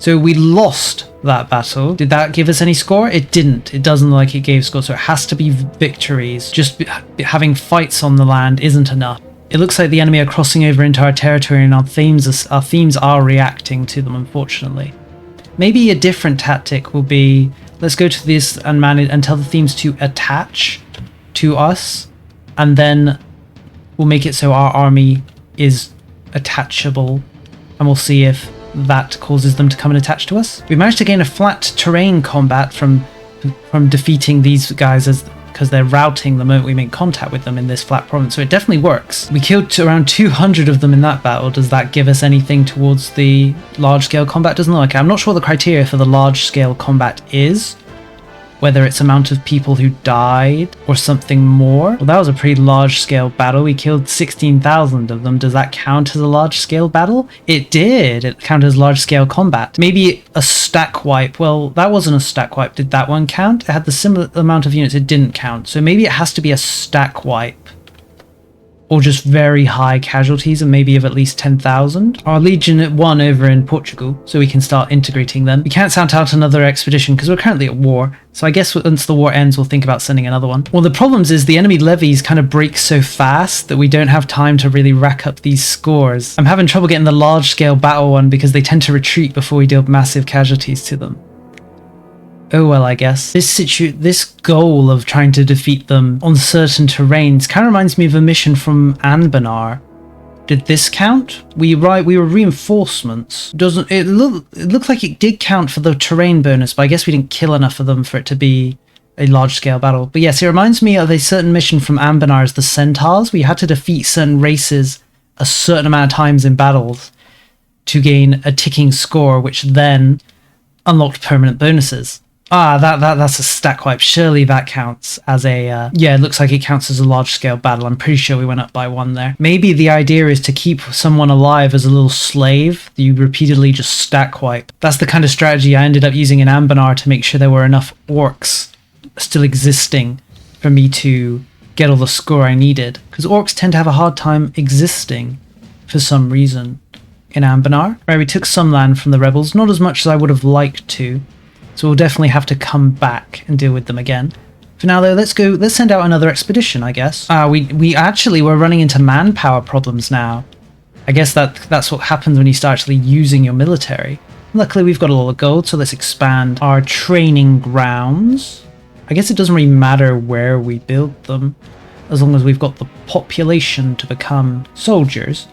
So we lost that battle. Did that give us any score? It didn't. It doesn't look like it gave score, so it has to be victories. Just having fights on the land isn't enough. It looks like the enemy are crossing over into our territory and our themes are reacting to them, unfortunately. Maybe a different tactic will be, let's go to this and manage and tell the themes to attach to us, and then we'll make it so our army is attachable, and we'll see if that causes them to come and attach to us. We managed to gain a flat terrain combat from defeating these guys because they're routing the moment we make contact with them in this flat province, so it definitely works. We killed around 200 of them in that battle. Does that give us anything towards the large-scale combat? Doesn't look like it. I'm not sure what the criteria for the large-scale combat is. whether it's amount of people who died or something more. Well, that was a pretty large scale battle. We killed 16,000 of them. Does that count as a large scale battle? It did. It counted as large scale combat. Maybe a stack wipe. Well, that wasn't a stack wipe. Did that one count? It had the similar amount of units. It didn't count. So maybe it has to be a stack wipe. Or just very high casualties, and maybe of at least 10,000. Our Legion won over in Portugal, so we can start integrating them. We can't sound out another expedition because we're currently at war, so I guess once the war ends we'll think about sending another one. Well, the problems is the enemy levies kind of break so fast that we don't have time to really rack up these scores. I'm having trouble getting the large-scale battle one because they tend to retreat before we deal massive casualties to them. Oh well, I guess. This goal of trying to defeat them on certain terrains kind of reminds me of a mission from Anbanar. Did this count? We were reinforcements. It looked like it did count for the terrain bonus, but I guess we didn't kill enough of them for it to be a large-scale battle. But yes, it reminds me of a certain mission from Anbanar's The Centaurs. We had to defeat certain races a certain amount of times in battles to gain a ticking score, which then unlocked permanent bonuses. Ah, that's a stack wipe. Surely that counts as a... yeah, it looks like it counts as a large-scale battle. I'm pretty sure we went up by one there. Maybe the idea is to keep someone alive as a little slave. You repeatedly just stack wipe. That's the kind of strategy I ended up using in Anbanar to make sure there were enough orcs still existing for me to get all the score I needed. Because orcs tend to have a hard time existing for some reason in Anbanar. Right, we took some land from the rebels. Not as much as I would have liked to. So we'll definitely have to come back and deal with them again. For now though, let's send out another expedition, I guess. We're running into manpower problems now. I guess that's what happens when you start actually using your military. Luckily we've got a lot of gold, so let's expand our training grounds. I guess it doesn't really matter where we build them, as long as we've got the population to become soldiers.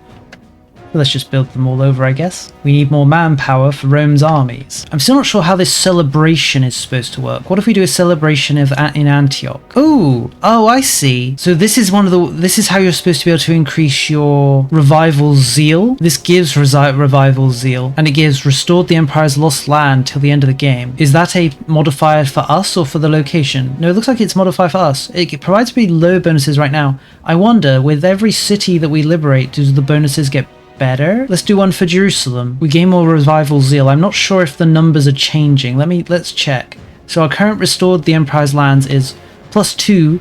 Let's just build them all over, I guess. We need more manpower for Rome's armies. I'm still not sure how this celebration is supposed to work. What if we do a celebration in Antioch? Oh, I see. So this is this is how you're supposed to be able to increase your revival zeal. This gives revival zeal, and it gives restored the Empire's lost land till the end of the game. Is that a modifier for us or for the location? No, it looks like it's modified for us. It provides pretty low bonuses right now. I wonder, with every city that we liberate, do the bonuses get better? Let's do one for Jerusalem. We gain more revival zeal. I'm not sure if the numbers are changing. Let's check. So our current restored the Empire's lands is +2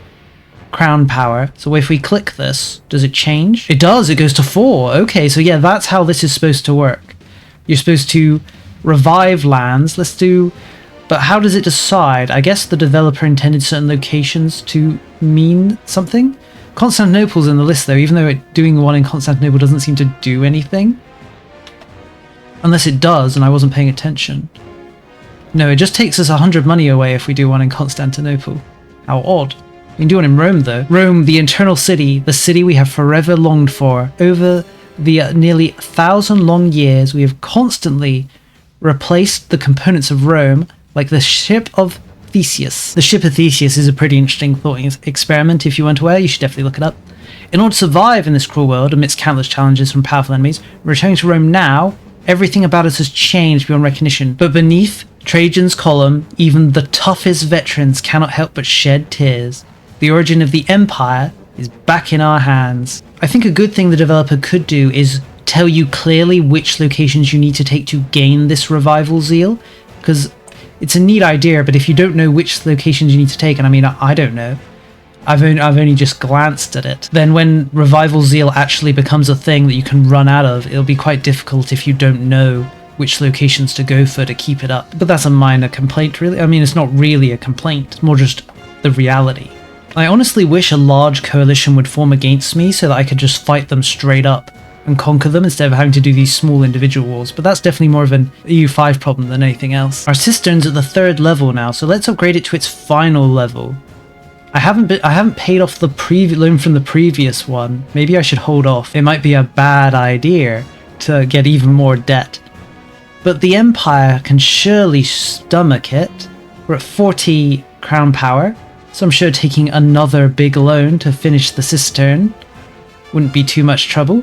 crown power. So if we click this, does it change? It does. It goes to 4. Okay, so yeah, that's how this is supposed to work. You're supposed to revive lands. But how does it decide? I guess the developer intended certain locations to mean something. Constantinople's in the list though, even though doing one in Constantinople doesn't seem to do anything. Unless it does and I wasn't paying attention. No, it just takes us 100 money away if we do one in Constantinople. How odd. We can do one in Rome though. Rome, the eternal city, the city we have forever longed for. Over the nearly 1,000 long years, we have constantly replaced the components of Rome, like the ship of Theseus. The ship of Theseus is a pretty interesting thought experiment. If you weren't aware, you should definitely look it up. In order to survive in this cruel world amidst countless challenges from powerful enemies, returning to Rome now, everything about us has changed beyond recognition. But beneath Trajan's column, even the toughest veterans cannot help but shed tears. The origin of the Empire is back in our hands. I think a good thing the developer could do is tell you clearly which locations you need to take to gain this revival zeal, because it's a neat idea, but if you don't know which locations you need to take, and I mean, I don't know, I've only just glanced at it, then when revival zeal actually becomes a thing that you can run out of, it'll be quite difficult if you don't know which locations to go for to keep it up. But that's a minor complaint, really. I mean, it's not really a complaint, it's more just the reality. I honestly wish a large coalition would form against me so that I could just fight them straight up and conquer them instead of having to do these small individual wars, but that's definitely more of an EU5 problem than anything else. Our cistern's at the 3rd level now, so let's upgrade it to its final level. I haven't paid off the loan from the previous one. Maybe I should hold off. It might be a bad idea to get even more debt. But the Empire can surely stomach it. We're at 40 crown power, so I'm sure taking another big loan to finish the cistern wouldn't be too much trouble.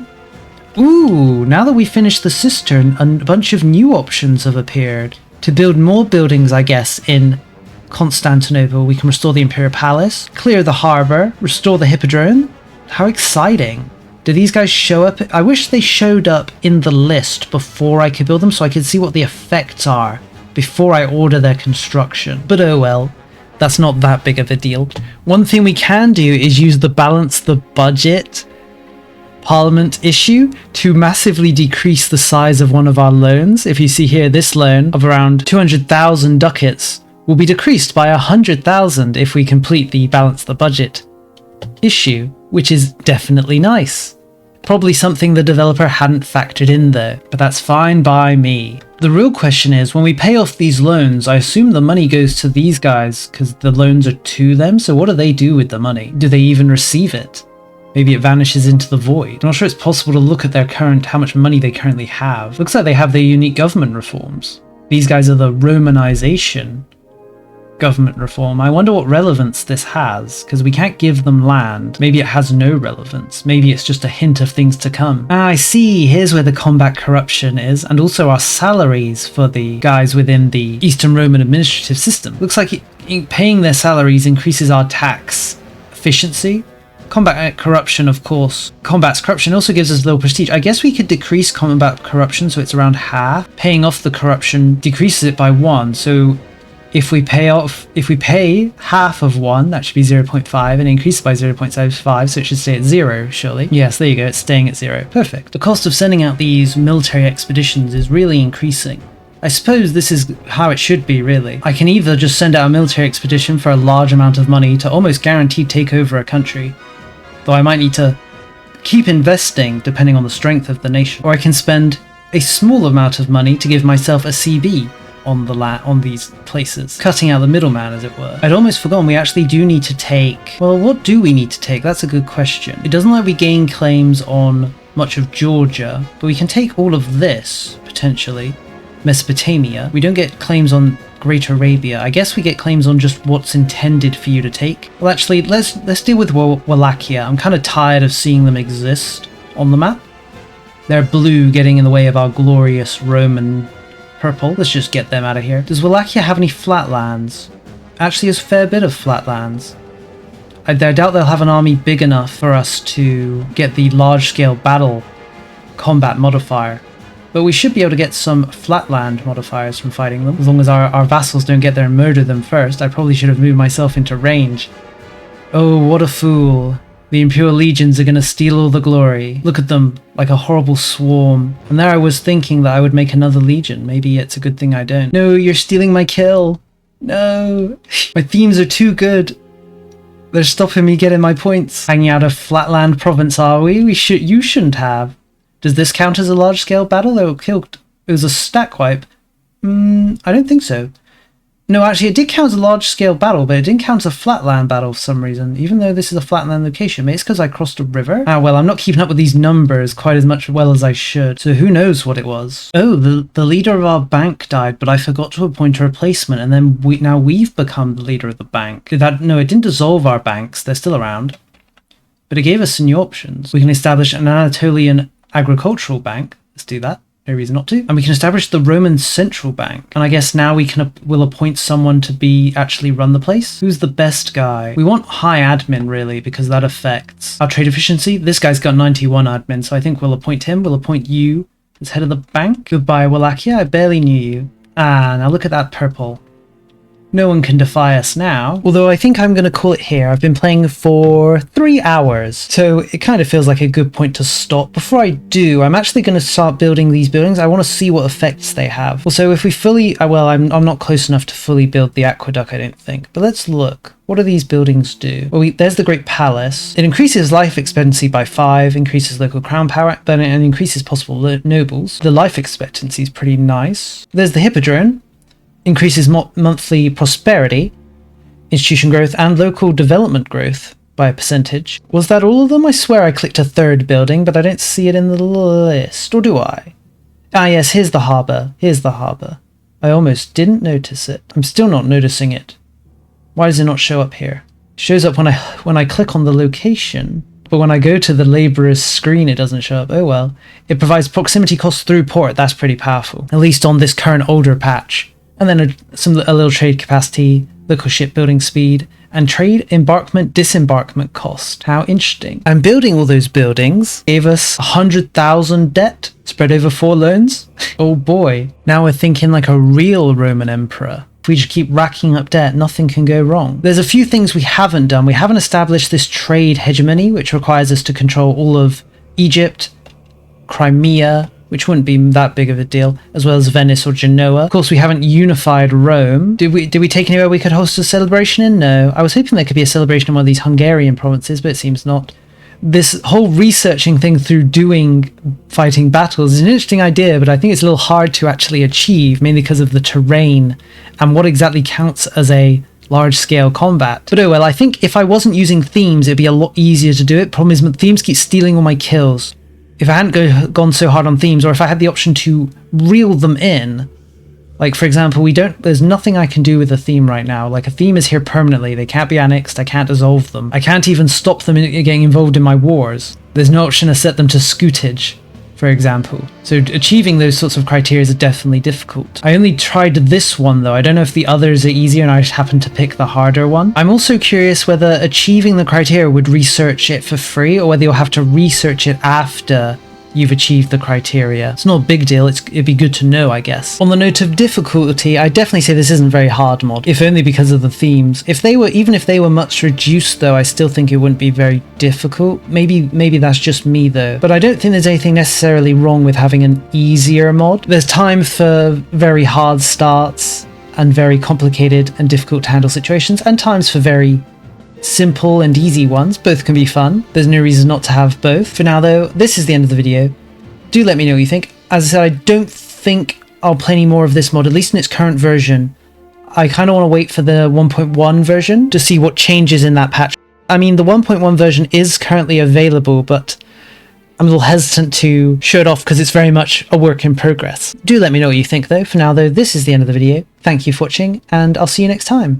Ooh, now that we finished the cistern, a bunch of new options have appeared. To build more buildings, I guess, in Constantinople, we can restore the Imperial Palace, clear the harbour, restore the Hippodrome. How exciting. Do these guys show up? I wish they showed up in the list before I could build them so I could see what the effects are before I order their construction. But oh well, that's not that big of a deal. One thing we can do is use the balance the budget Parliament issue to massively decrease the size of one of our loans. If you see here, this loan of around 200,000 ducats will be decreased by 100,000 if we complete the balance the budget issue, which is definitely nice. Probably something the developer hadn't factored in though, but that's fine by me. The real question is, when we pay off these loans, I assume the money goes to these guys because the loans are to them, so what do they do with the money? Do they even receive it? Maybe it vanishes into the void. I'm not sure it's possible to look at their how much money they currently have. Looks like they have their unique government reforms. These guys are the Romanization government reform. I wonder what relevance this has, because we can't give them land. Maybe it has no relevance. Maybe it's just a hint of things to come. Ah, I see. Here's where the combat corruption is, and also our salaries for the guys within the Eastern Roman administrative system. Looks like paying their salaries increases our tax efficiency. Combat corruption, of course. Combats corruption also gives us low prestige. I guess we could decrease combat corruption so it's around half. Paying off the corruption decreases it by 1. So if we pay half of 1, that should be 0.5 and increase by 0.75, so it should stay at 0, surely. Yes, there you go, it's staying at 0. Perfect. The cost of sending out these military expeditions is really increasing. I suppose this is how it should be, really. I can either just send out a military expedition for a large amount of money to almost guaranteed take over a country, though I might need to keep investing depending on the strength of the nation. Or I can spend a small amount of money to give myself a CB on these places, cutting out the middleman, as it were. I'd almost forgotten we actually do need to take... Well, what do we need to take? That's a good question. It doesn't let me gain claims on much of Georgia, but we can take all of this, potentially. Mesopotamia. We don't get claims on Greater Arabia. I guess we get claims on just what's intended for you to take. Well, actually, let's deal with Wallachia. I'm kind of tired of seeing them exist on the map. They're blue, getting in the way of our glorious Roman purple. Let's just get them out of here. Does Wallachia have any flatlands? Actually, there's a fair bit of flatlands. I doubt they'll have an army big enough for us to get the large-scale battle combat modifier. But we should be able to get some flatland modifiers from fighting them, as long as our vassals don't get there and murder them first. I probably should have moved myself into range. Oh, what a fool. The Imperial legions are going to steal all the glory. Look at them, like a horrible swarm. And there I was thinking that I would make another legion. Maybe it's a good thing I don't. No, you're stealing my kill. No. My themes are too good. They're stopping me getting my points. Hanging out of flatland province, are we? You shouldn't have. Does this count as a large-scale battle? It was a stack wipe. I don't think so. No, actually, it did count as a large-scale battle, but it didn't count as a flatland battle for some reason, even though this is a flatland location. Maybe it's because I crossed a river? Ah, well, I'm not keeping up with these numbers quite as much well as I should, so who knows what it was. Oh, the leader of our bank died, but I forgot to appoint a replacement, and then now we've become the leader of the bank. No, it didn't dissolve our banks. They're still around. But it gave us some new options. We can establish an Anatolian agricultural bank. Let's do that. No reason not to. And we can establish the Roman Central Bank. And I guess now we'll appoint someone to actually run the place. Who's the best guy? We want high admin, really, because that affects our trade efficiency. This guy's got 91 admin, so I think we'll appoint him. We'll appoint you as head of the bank. Goodbye, Wallachia. I barely knew you. Ah, now look at that purple. No one can defy us now. Although I think I'm going to call it here. I've been playing for 3 hours, so it kind of feels like a good point to stop. Before I do, I'm actually going to start building these buildings. I want to see what effects they have. Also, if we fully... Well, I'm not close enough to fully build the aqueduct, I don't think. But let's look. What do these buildings do? Well, there's the Great Palace. It increases life expectancy by 5, increases local crown power, and increases possible nobles. The life expectancy is pretty nice. There's the Hippodrome. Increases monthly prosperity, institution growth, and local development growth by a percentage. Was that all of them? I swear I clicked a third building, but I don't see it in the list. Or do I? Ah yes, here's the harbour. Here's the harbour. I almost didn't notice it. I'm still not noticing it. Why does it not show up here? It shows up when I click on the location, but when I go to the labourer's screen, it doesn't show up. Oh well. It provides proximity cost through port. That's pretty powerful. At least on this current older patch. and then a little trade capacity, local shipbuilding speed, and trade embarkment disembarkment cost. How interesting. And building all those buildings gave us 100,000 debt spread over 4 loans. Oh boy. Now we're thinking like a real Roman emperor. If we just keep racking up debt, nothing can go wrong. There's a few things we haven't done. We haven't established this trade hegemony, which requires us to control all of Egypt, Crimea, which wouldn't be that big of a deal, as well as Venice or Genoa. Of course, we haven't unified Rome. Did we take anywhere we could host a celebration in? No. I was hoping there could be a celebration in one of these Hungarian provinces, but it seems not. This whole researching thing through fighting battles is an interesting idea, but I think it's a little hard to actually achieve, mainly because of the terrain and what exactly counts as a large-scale combat. But oh well, I think if I wasn't using themes, it'd be a lot easier to do it. Problem is, themes keep stealing all my kills. If I hadn't gone so hard on themes, or if I had the option to reel them in, like for example, there's nothing I can do with a theme right now. Like a theme is here permanently, they can't be annexed, I can't dissolve them. I can't even stop them getting involved in my wars. There's no option to set them to scutage, for example. So achieving those sorts of criteria is definitely difficult. I only tried this one though. I don't know if the others are easier and I just happened to pick the harder one. I'm also curious whether achieving the criteria would research it for free, or whether you'll have to research it after you've achieved the criteria. It's not a big deal, it'd be good to know, I guess. On the note of difficulty, I definitely say this isn't very hard mod, if only because of the themes. Even if they were much reduced though, I still think it wouldn't be very difficult. Maybe that's just me though. But I don't think there's anything necessarily wrong with having an easier mod. There's time for very hard starts and very complicated and difficult to handle situations, and times for very simple and easy ones. Both can be fun. There's no reason not to have both. For now though, this is the end of the video. Do let me know what you think. As I said, I don't think I'll play any more of this mod, at least in its current version. I kind of want to wait for the 1.1 version to see what changes in that patch. I mean, the 1.1 version is currently available, but I'm a little hesitant to show it off because it's very much a work in progress. Do let me know what you think though. For now though, this is the end of the video. Thank you for watching, and I'll see you next time.